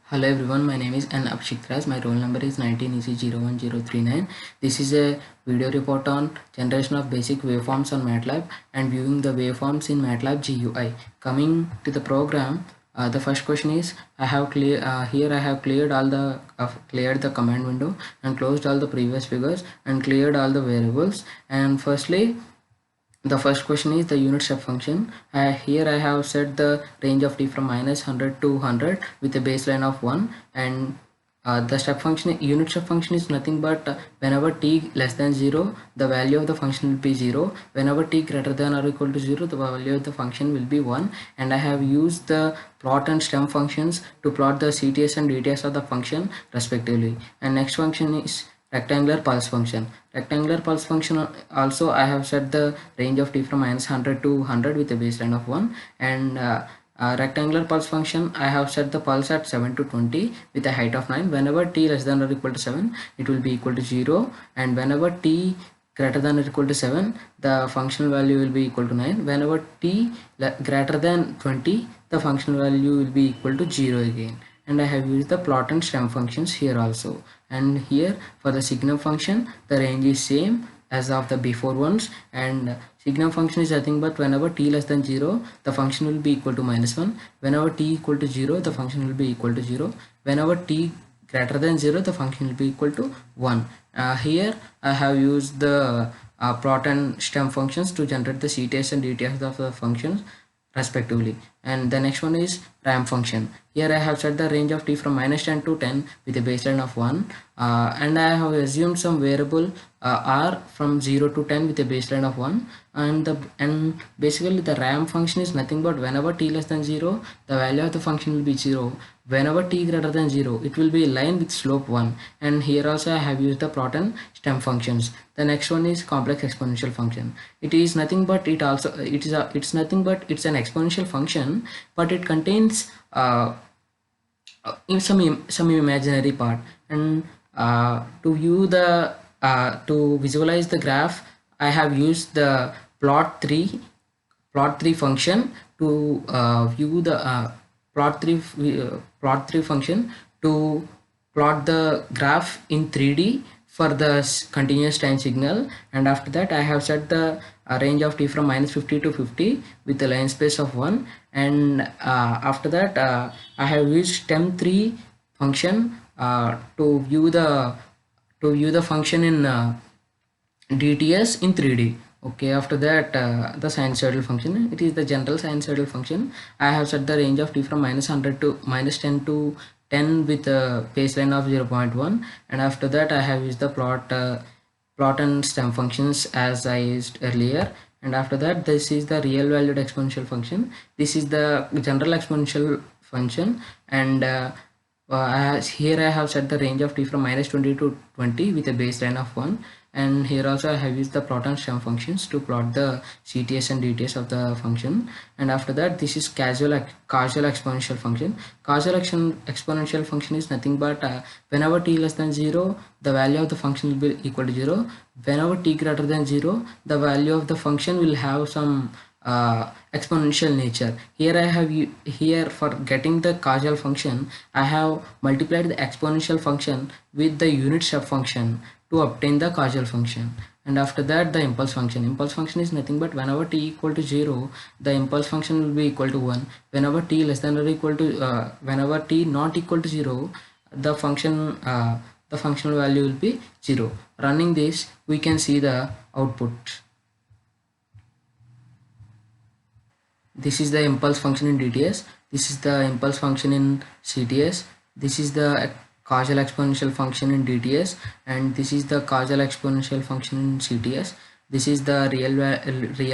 Hello everyone, my name is N. Abhishek. My roll number is 19EC01039. This is a video report on generation of basic waveforms on MATLAB and viewing the waveforms in MATLAB GUI. Coming to the program, the first question is I have cleared all the cleared the command window and closed all the previous figures and cleared all the variables. And firstly, the first question is the unit step function. Here I have set the range of t from minus 100 to 100 with a baseline of 1, and the step function unit step function is nothing but whenever t less than 0 the value of the function will be 0, whenever t greater than or equal to 0 the value of the function will be 1. And I have used the plot and stem functions to plot the CTS and DTS of the function respectively. And next function is rectangular pulse function. Rectangular pulse function also I have set the range of t from minus 100 to 100 with a baseline of 1. And rectangular pulse function I have set the pulse at 7 to 20 with a height of 9. Whenever t less than or equal to 7 it will be equal to 0, and whenever t greater than or equal to 7 the functional value will be equal to 9. Whenever t greater than 20 the functional value will be equal to 0 again. And I have used the plot and stem functions here also. And here for the signum function the range is same as of the before ones, and signum function is nothing but whenever t less than 0 the function will be equal to -1, whenever t equal to 0 the function will be equal to 0, whenever t greater than 0 the function will be equal to 1. Here I have used the plot and stem functions to generate the CTS and DTS of the functions respectively. And the next one is ramp function. Here I have set the range of t from -10 to 10 with a baseline of 1, and I have assumed some variable r from 0 to 10 with a baseline of 1. And basically the ramp function is nothing but whenever t less than 0 the value of the function will be 0, whenever t greater than 0 it will be a line with slope 1. And here also I have used the plot and stem functions. The next one is complex exponential function. It is nothing but it's nothing but it's an exponential function, but it contains in some imaginary part. And to view the to visualize the graph I have used the plot3 function to view the plot3 function to plot the graph in 3D for the continuous time signal. And after that I have set the range of t from -50 to 50 with a line space of 1. And after that I have used stem3 function to view the function in DTS in 3D. Okay, after that the sinusoidal function, it is the general sinusoidal function. I have set the range of t from -100 to -10 to 10 with a baseline of 0.1. And after that I have used the plot and stem functions as I used earlier. And after that this is the real valued exponential function. This is the general exponential function. And here I have set the range of t from -20 to 20 with a baseline of 1. And here also I have used the plot and stem functions to plot the CTS and DTS of the function. And after that this is causal exponential function. Exponential function is nothing but whenever t less than 0 the value of the function will be equal to 0, whenever t greater than 0 the value of the function will have some exponential nature. Here I have here for getting the causal function I have multiplied the exponential function with the unit step function to obtain the causal function. And after that the impulse function is nothing but whenever t equal to 0 the impulse function will be equal to 1, whenever t less than or equal to whenever t not equal to 0 the functional value will be 0. Running this we can see the output. This is the impulse function in DTS, this is the impulse function in CTS, this is the causal exponential function in DTS, and this is the causal exponential function in CTS. This is the real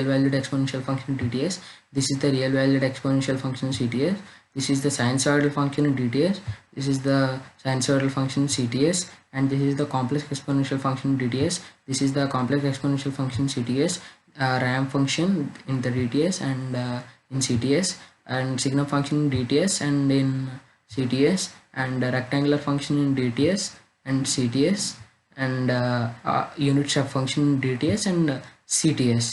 valued exponential function in DTS, this is the real valued exponential function in CTS, this is the sinusoidal function in DTS, this is the sinusoidal function in CTS, and this is the complex exponential function in DTS, this is the complex exponential function in CTS, ramp function in the DTS and in CTS, and signum function in DTS and in CTS, and rectangular function in DTS and CTS, and unit step function in DTS and CTS.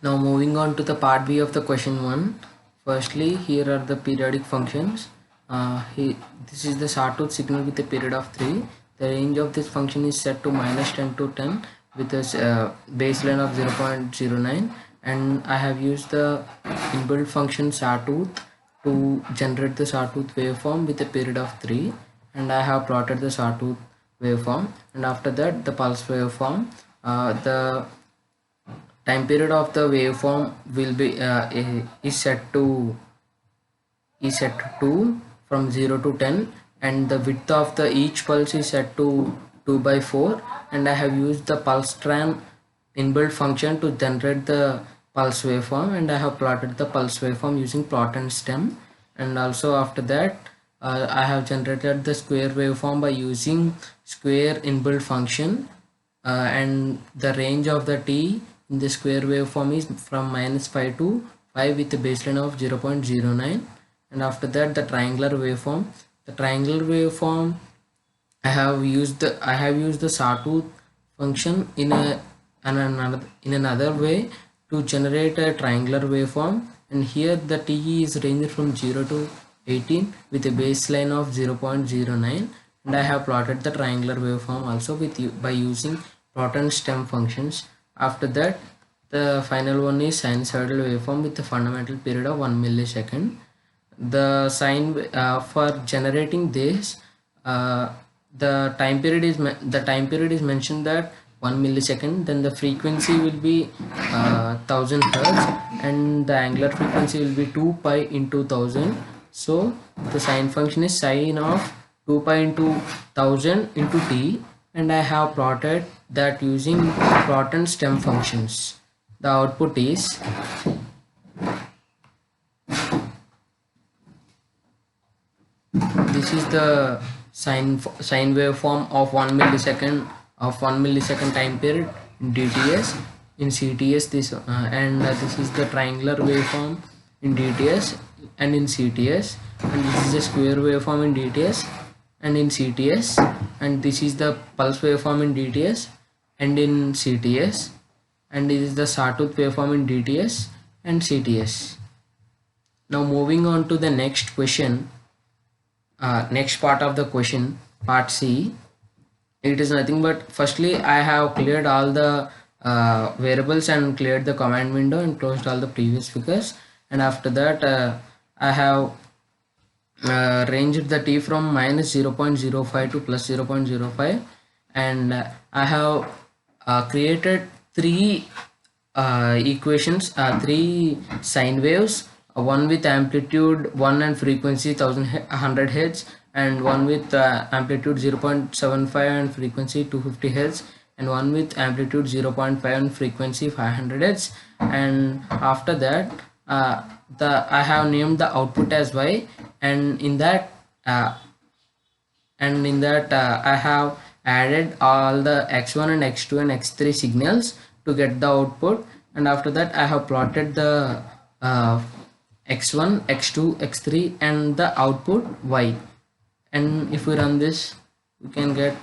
Now moving on to the part B of the question 1. Firstly, here are the periodic functions. This is the sawtooth signal with a period of 3. The range of this function is set to -10 to 10 with a baseline of 0.09, and I have used the inbuilt function sawtooth to generate the sawtooth waveform with a period of 3, and I have plotted the sawtooth waveform, and after that the pulse waveform. The time period of the waveform will be is set to 2 from 0 to 10, and the width of the each pulse is set to 2 by 4, and I have used the pulse_tran inbuilt function to generate the pulse waveform, and I have plotted the pulse waveform using plot and stem. And also after that I have generated the square waveform by using square inbuilt function, and the range of the t in the square waveform is from -5 to 5 with a baseline of 0.09. And after that the triangular waveform. The triangular waveform, I have used the sawtooth function in another way to generate a triangular waveform, and here the t is ranged from 0 to 18 with a baseline of 0.09, and I have plotted the triangular waveform also by using plot and stem functions. After that the final one is sinusoidal waveform with a fundamental period of 1 millisecond. The for generating this, the time period is mentioned that 1 millisecond, then the frequency will be 1000 hertz, and the angular frequency will be 2 pi into 1000. So the sine function is sine of 2 pi into 1000 into t, and I have plotted that using plot and stem functions. The output is this is the sine waveform of 1 millisecond time period in DTS. In CTS this and this is the triangular waveform in DTS and in CTS, and this is a square waveform in DTS and in CTS, and this is the pulse waveform in DTS and in CTS, and this is the sawtooth waveform in DTS and CTS. Now moving on to the next question, next part of the question, part C. It is nothing but, firstly I have cleared all the variables and cleared the command window and closed all the previous figures, and after that I have ranged the t from -0.05 to +0.05, and I have created three equations, three sine waves, one with amplitude 1 and frequency 1100 Hz, and one with amplitude 0.75 and frequency 250 Hz, and one with amplitude 0.5 and frequency 500 Hz. And after that I have named the output as y, and in that I have added all the x1 and x2 and x3 signals to get the output, and after that I have plotted the x1, x2, x3 and the output y, and if we run this we can get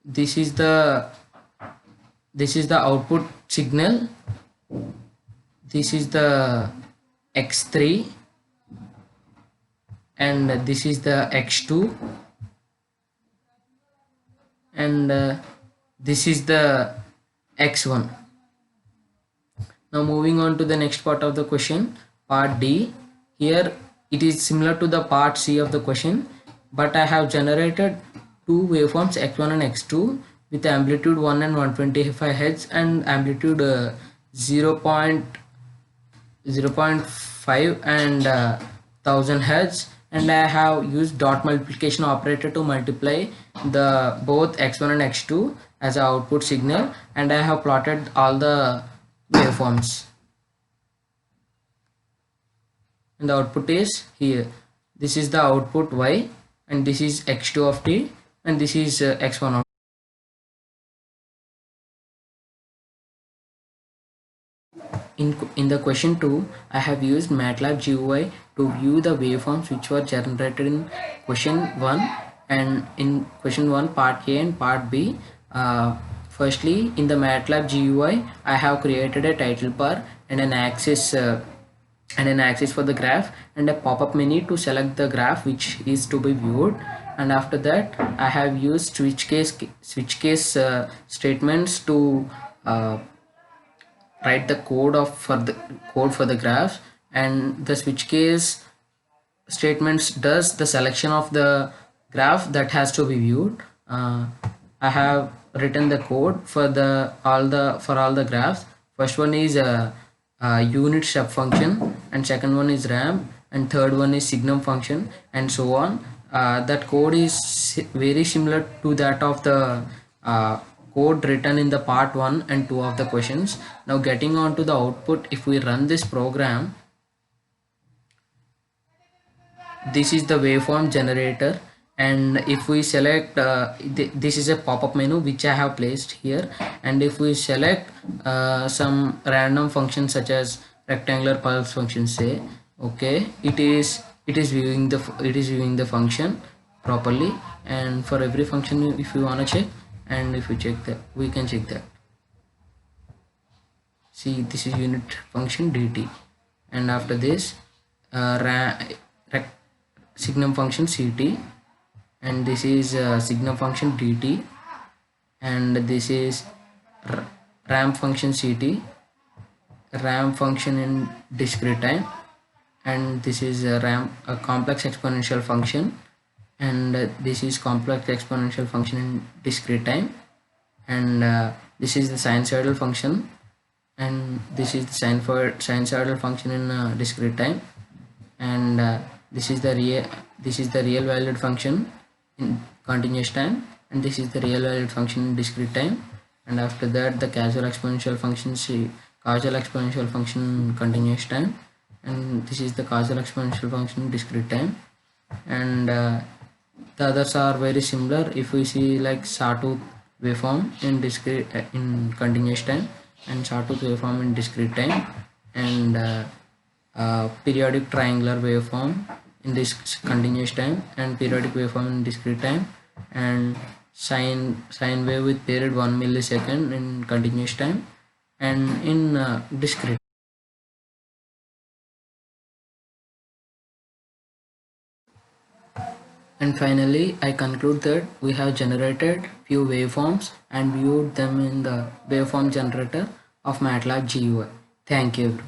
this is the output signal, this is the x3, and this is the x2, and this is the x1. Now moving on to the next part of the question, part D. Here it is similar to the part C of the question, but I have generated two waveforms x1 and x2 with amplitude 1 and 125 Hz and amplitude 0.5 and 1000 Hz, and I have used dot multiplication operator to multiply the both x1 and x2 as an output signal, and I have plotted all the waveforms, and the output is here. This is the output y, and this is x2 of t, and this is x1 of t. In the question 2, I have used MATLAB GUI to view the waveforms which were generated in question 1, and in question 1 part A and part B. Firstly, in the MATLAB GUI, I have created a title bar and an axis for the graph and a pop-up menu to select the graph which is to be viewed. And after that, I have used switch case statements to write the code for the graphs, and the switch case statements does the selection of the graph that has to be viewed. I have written the code for all the graphs. First one is a unit step function, and second one is ramp, and third one is signum function, and so on. That code is very similar to that of the code written in the part 1 and 2 of the questions. Now getting on to the output, if we run this program, this is the waveform generator, and if we select this is a pop-up menu which I have placed here, and if we select some random function such as rectangular pulse function, say, okay, it is viewing the function properly. And for every function, if you want to check, and if you check that, we can check that. See, this is unit function dt, and after this signum function ct, and this is signum function dt, and this is ramp function ct, ramp function in discrete time, and this is a complex exponential function, and this is complex exponential function in discrete time, and this is the sinusoidal function, and this is the sinusoidal function in discrete time, and this is the real valued function in continuous time, and this is the real valued function in discrete time. And after that, the causal exponential function in continuous time, and this is the causal exponential function in discrete time. And the others are very similar. If we see like sawtooth waveform in continuous time, and sawtooth waveform in discrete time, and periodic triangular waveform in this continuous time, and periodic waveform in discrete time, and sine wave with period 1 millisecond in continuous time, and in discrete. And finally, I conclude that we have generated few waveforms and viewed them in the waveform generator of MATLAB GUI. Thank you.